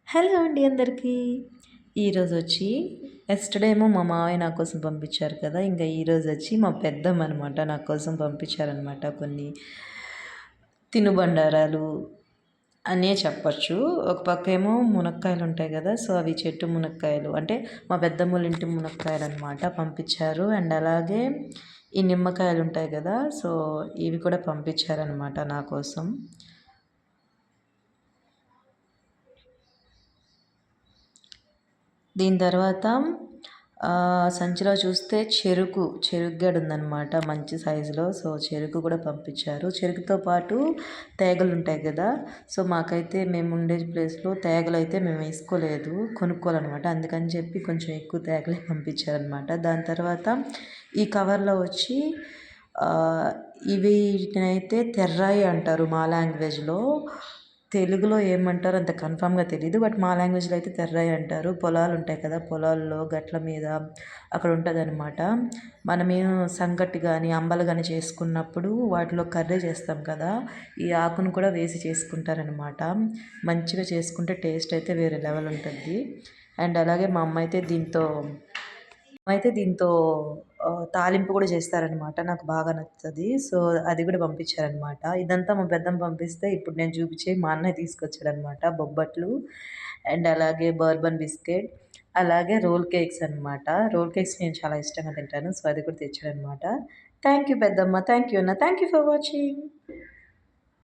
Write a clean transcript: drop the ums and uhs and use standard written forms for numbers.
Hello అండి అందరికీ. ఈరోజొచ్చి yesterday ఏమో మా మావయ్య నా కోసం పంపించారు కదా! ఇంక ఈరోజొచ్చి మా పెద్దమ్మనమాట నా కోసం పంపించారనమాట. కొన్ని తినుబండారాలు అనే చెప్పొచ్చు. ఒక పక్కేమో మునక్కాయలుంటాయి గదా! సో, అవి చెట్టు మునక్కాయలు అంటే మా పెద్దమ్మోళ్ళ ఇంటి మునక్కాయలనమాట పంపించారు. అండ్ అలాగే ఈ నిమ్మకాయలుంటాయి గదా! సో, ఇవి కూడా పంపించారనమాట నా కోసం. దీని తర్వాత సంచిలో చూస్తే చెరుకు గడ ఉందనమాట మంచి సైజులో. సో, చెరుకు కూడా పంపించారు. చెరుకుతో పాటు తేగలుంటాయి గదా! సో, మాకైతే మేముండే ప్లేస్‌లో తేగలైతే మేము వేసుకోలేదు. కొనుక్కోవాలనమాట. అందుకని చెప్పి కొంచెం ఎక్కువ తేగలే పంపించారనమాట. దాని తర్వాత ఈ కవర్‌లో వచ్చి ఆహ్, వీటినైతే తెర్రాయి అంటారు మా లాంగ్వేజ్‌లో. తెలుగులో ఏమంటారో అంత కన్ఫర్మ్‌గా తెలీదు. బట్ మా లాంగ్వేజ్‌లో అయితే తెర్రాయి అంటారు. పొలాలుంటాయి కదా! పొలాల్లో గట్ల మీద అక్కడ ఉంటదనమాట. మనమేం సంగటి గానీ, అంబలి గానీ చేసుకున్నప్పుడు వాటిలో కర్రీ చేస్తాం కదా! ఈ ఆకును కూడా వేసి చేసుకుంటారనమాట. మంచిగా చేసుకుంటే టేస్ట్ అయితే వేరే లెవెల్ ఉంటది. అండ్ అలాగే మా అమ్మ అయితే దీంతో తాలింపు కూడా చేస్తారనమాట. నాకు బాగా నచ్చుతది. సో, అది కూడా పంపించారనమాట. ఇదంతా మా పెద్దమ్మ పంపిస్తే ఇప్పుడు నేను చూపించేవి మా అన్నయ్య తీసుకొచ్చాడనమాట. బొబ్బట్లు అండ్ అలాగే బోర్బన్ బిస్కెట్, అలాగే రోల్ కేక్స్ అనమాట. రోల్ కేక్స్ నేను చాలా ఇష్టంగా తింటాను. సో, అది కూడా తెచ్చాడనమాట. థ్యాంక్ యూ పెద్దమ్మ. థ్యాంక్ యూ అన్న. Thank you for watching.